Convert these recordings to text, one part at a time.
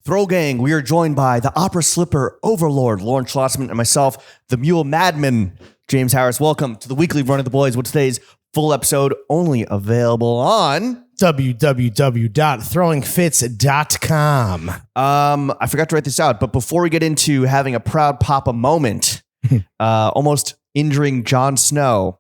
Throw Gang, we are joined by the opera slipper overlord, Lauren Schlossman, and myself, the mule madman, James Harris. Welcome to the weekly Run of the Boys, with today's full episode only available on www.throwingfits.com. I forgot to write this out, but before we get into having a proud papa moment, almost injuring Jon Snow,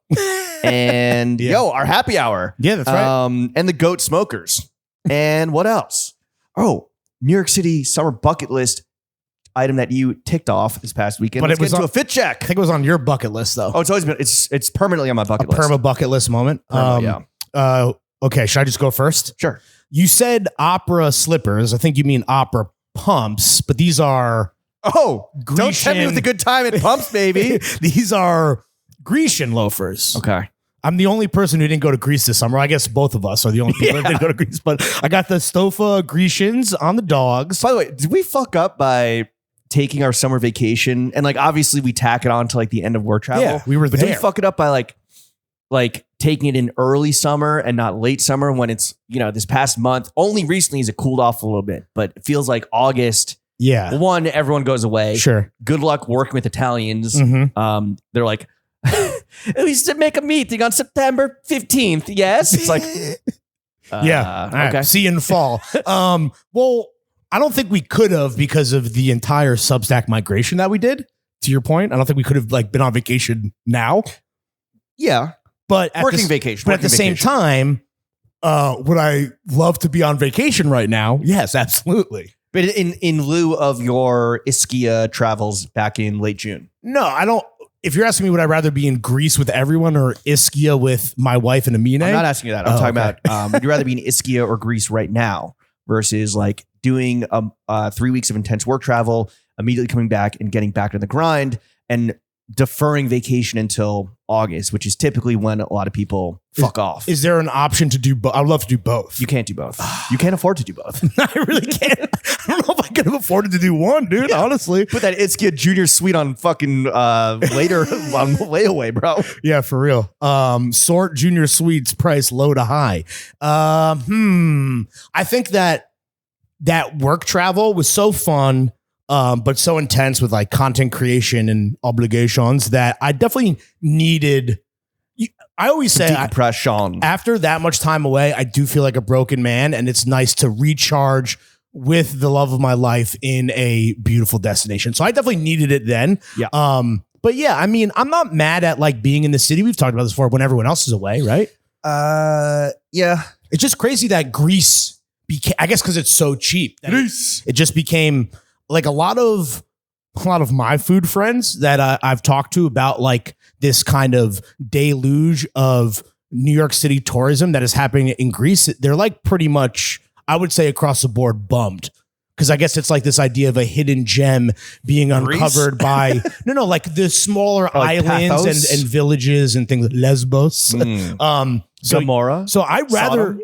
and our happy hour. Yeah, that's right. And the goat smokers. And what else? Oh, New York City summer bucket list item that you ticked off this past weekend. But Let's it was get into a fit check. I think it was on your bucket list, though. Oh, it's always been. It's permanently on my bucket list. Perma bucket list moment. Okay, should I just go first? Sure. You said opera slippers. I think you mean opera pumps, but these are Grecian. Don't tempt me with a good time at pumps, baby. These are Grecian loafers. Okay. I'm the only person who didn't go to Greece this summer. I guess both of us are the only people that didn't go to Greece. But I got the Stofa Grecians on the dogs. By the way, did we fuck up by taking our summer vacation? And obviously we tack it on to the end of work travel. Yeah, we were but there. Did we fuck it up by like taking it in early summer and not late summer when it's, this past month? Only recently has it cooled off a little bit, but it feels like August. Yeah. One, everyone goes away. Sure. Good luck working with Italians. Mm-hmm. They're like, we should make a meeting on September 15th. Yes. It's like, yeah. All right. Okay. See you in the fall. Well, I don't think we could have because of the entire SUBSTACK migration that we did. To your point, I don't think we could have been on vacation now. Yeah. But at vacation. But at the same time, would I love to be on vacation right now? Yes, absolutely. But in lieu of your Ischia travels back in late June. No, I don't. If you're asking me, would I rather be in Greece with everyone or Ischia with my wife and Amine? I'm not asking you that. I'm talking about, would you rather be in Ischia or Greece right now versus doing 3 weeks of intense work travel, immediately coming back and getting back to the grind and deferring vacation until August, which is typically when a lot of people fuck off. Is there an option to do both? I'd love to do both. You can't do both. You can't afford to do both. I really can't. I don't know if I could have afforded to do one, dude, honestly. Put that Ischia Junior Suite on fucking later on layaway, bro. Yeah, for real. Sort Junior Suites price low to high. I think that work travel was so fun, but so intense with content creation and obligations that I definitely needed. I always say decompression. After that much time away, I do feel like a broken man, and it's nice to recharge with the love of my life in a beautiful destination. So I definitely needed it then. Yeah. But yeah, I mean, I'm not mad at being in the city. We've talked about this before when everyone else is away, right? Yeah. It's just crazy that Greece became, I guess because it's so cheap. It just became a lot of my food friends that I've talked to about this kind of deluge of New York City tourism that is happening in Greece. They're pretty much, I would say, across the board bummed. Because I guess it's this idea of a hidden gem being uncovered by the smaller islands and villages and things, Lesbos. Gomorrah. So I'd rather.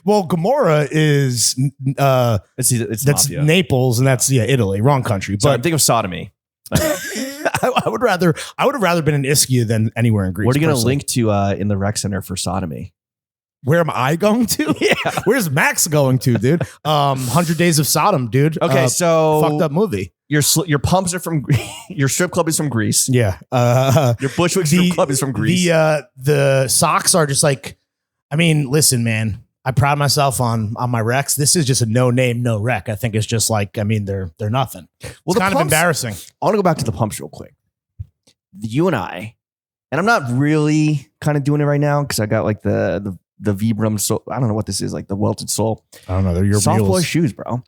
Well, Gomorrah is it's that's mafia. Naples, and that's Italy, wrong country. But But think of sodomy. I would have rather been in Ischia than anywhere in Greece. What are you going to personally. link to in the rec center for sodomy? Where am I going to? Yeah. Where's Max going to, dude? 100 Days of Sodom, dude. Okay, so fucked up movie. Your pumps are from your strip club is from Greece. Yeah. Your Bushwick strip club is from Greece. The socks are just listen, man. I pride myself on my recs. This is just a no name, no rec. I think it's just they're nothing. Well, it's kind of embarrassing. I want to go back to the pumps real quick. You and I'm not really kind of doing it right now because I got the Vibram sole. I don't know what this is, the welted sole. I don't know. They're your soft boy mules. shoes, bro.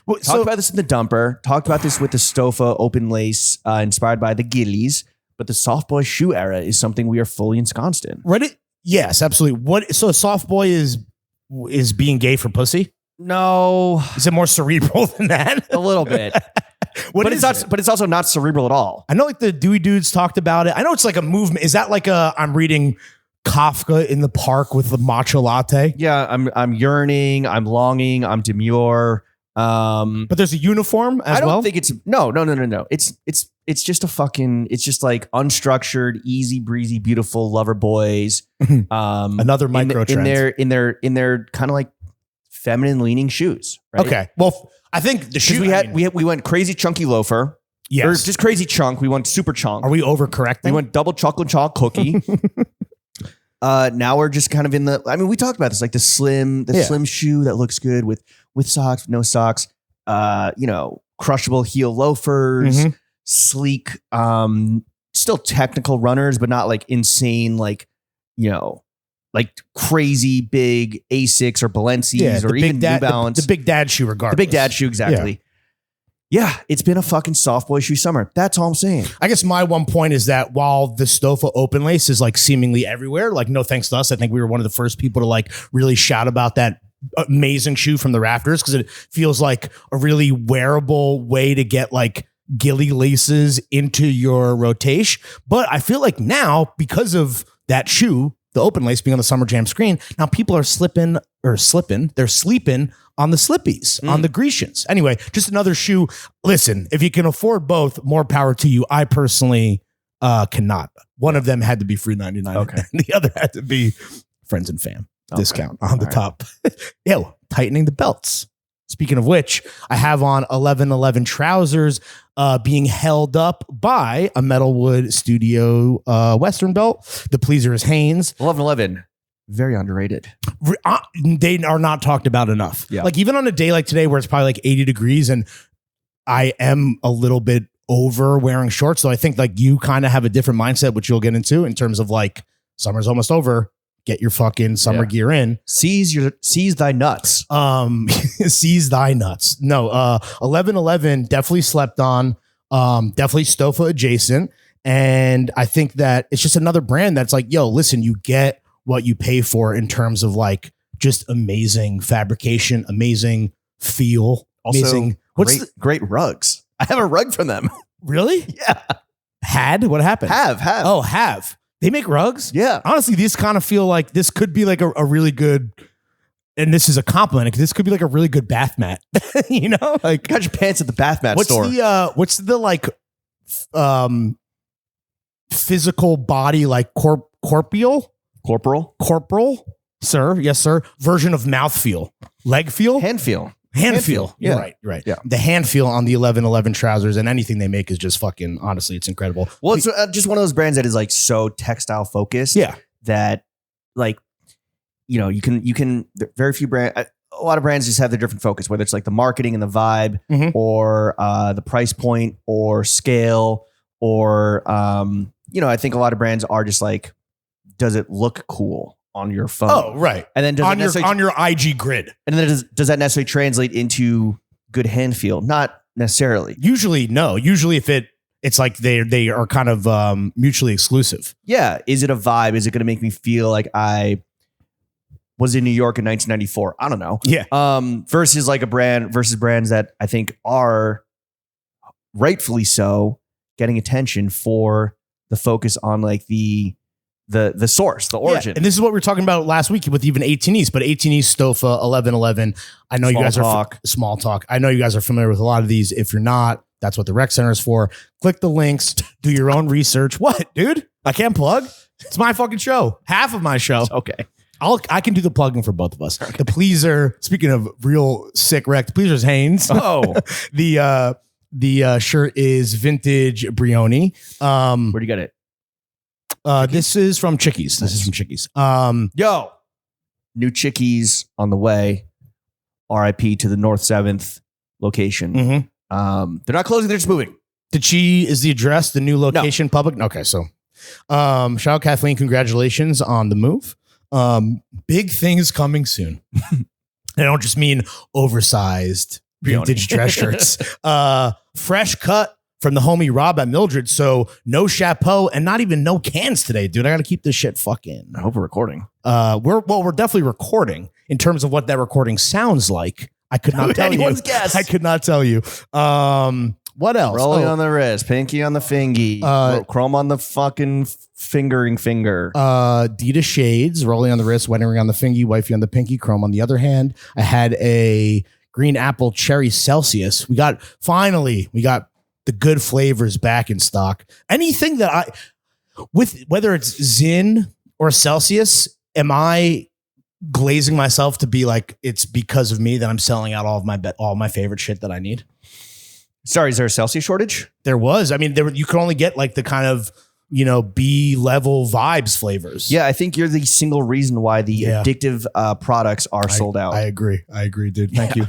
Well, talked about this in the dumper. Talked about this with the Stofa open lace inspired by the Gillies. But the soft boy shoe era is something we are fully ensconced in. Reddit? Yes, absolutely. So a soft boy is being gay for pussy? No. Is it more cerebral than that? A little bit. But it's also not cerebral at all. I know the Dewey dudes talked about it. I know it's a movement. Is that I'm reading Kafka in the park with the matcha latte? Yeah, I'm yearning, I'm longing, I'm demure. But there's a uniform as well? I don't think it's no. It's just a fucking, it's just unstructured, easy breezy, beautiful lover boys. Another micro trend in their kind of feminine leaning shoes. Right? Okay. Well, I think the shoe we went crazy chunky loafer. Yes. Or just crazy chunk. We went super chunk. Are we overcorrecting? We went double chocolate chalk cookie. Now we're just kind of in the. I mean, we talked about this, like the slim shoe that looks good with socks, no socks. Crushable heel loafers, sleek, still technical runners, but not like insane, like crazy big Asics or Balenci's or even New Balance. The big dad shoe, regardless. The big dad shoe, exactly. Yeah, it's been a fucking soft boy shoe summer. That's all I'm saying. I guess my one point is that while the Stofa open lace is like seemingly everywhere, like no thanks to us, I think we were one of the first people to like really shout about that amazing shoe from the rafters because it feels like a really wearable way to get like gilly laces into your rotation. But I feel like now, because of that shoe, the open lace being on the Summer Jam screen, now people are sleeping on the slippies, on the Grecians. Anyway, just another shoe. Listen, if you can afford both, more power to you. I personally cannot. One of them had to be free 99. Okay. And the other had to be friends and fam discount on the top. Ew, tightening the belts. Speaking of which, I have on 1111 trousers being held up by a Metalwood Studio Western belt. The pleaser is Hanes. 1111. Very underrated. They are not talked about enough. Yeah. Like even on a day like today where it's probably like 80 degrees and I am a little bit over wearing shorts. So I think like you kind of have a different mindset, which you'll get into in terms of like summer's almost over. Get your fucking summer gear in. Seize thy nuts. Seize thy nuts. No, 1111 definitely slept on. Definitely Stofa adjacent. And I think that it's just another brand that's like, yo, listen, you get what you pay for in terms of like just amazing fabrication, amazing feel. Also, amazing. Great rugs. I have a rug from them. Really? Yeah. What happened? Have. Oh, have. They make rugs? Yeah. Honestly, these kind of feel like this could be like a really good, and this is a compliment, this could be like a really good bath mat. You know? Like, got your pants at the bath mat store. What's the like physical body, like corporal, sir, yes, sir, version of mouth feel, leg feel? Hand feel. Hand feel. Yeah. You're right. Yeah. The hand feel on the 1111 trousers and anything they make is just fucking, honestly, it's incredible. Well, it's just one of those brands that is like so textile focused. Yeah. That like, you can very few brands, a lot of brands just have their different focus, whether it's like the marketing and the vibe or the price point or scale or, I think a lot of brands are just like, does it look cool on your phone? Oh, right. And then on your IG grid. And then does that necessarily translate into good hand feel? Not necessarily. Usually, no. Usually if it's like they are kind of mutually exclusive. Yeah. Is it a vibe? Is it going to make me feel like I was in New York in 1994? I don't know. Yeah. Versus brands that I think are rightfully so getting attention for the focus on like the source, the origin. Yeah, and this is what we were talking about last week with even 18 East, but 18 East, Stofa, 1111. I know you guys are small talk. I know you guys are familiar with a lot of these. If you're not, that's what the rec center is for. Click the links, do your own research. What, dude? I can't plug. It's my fucking show. Half of my show. Okay. I can do the plugging for both of us. Okay. The pleaser, speaking of real sick rec, the pleaser's Hanes. Oh. The shirt is vintage Brioni. Where do you get it? This is from Chickies. Yo, new Chickies on the way. RIP to the North 7th location. Mm-hmm. They're not closing, they're just moving. Is the address the new location public? Okay, so shout out Kathleen, congratulations on the move. Big things coming soon. I don't just mean oversized vintage dress shirts. Fresh cut from the homie Rob at Mildred. So no chapeau and not even no cans today, dude. I got to keep this shit fucking. I hope we're recording. We're definitely recording. In terms of what that recording sounds like, I could not tell you. Guess. I could not tell you. What else? Rolling on the wrist, pinky on the fingy, chrome on the fucking fingering finger. Dita shades, rolling on the wrist, wedding ring on the fingy, wifey on the pinky, chrome on the other hand. I had a green apple cherry Celsius. We got the good flavors back in stock. Anything that whether it's Zin or Celsius, am I glazing myself to be like, it's because of me that I'm selling out all my favorite shit that I need. Sorry, is there a Celsius shortage? There was. I mean, you could only get like the kind of, B level vibes flavors. Yeah, I think you're the single reason why the addictive products are sold out. I agree, dude. Thank you.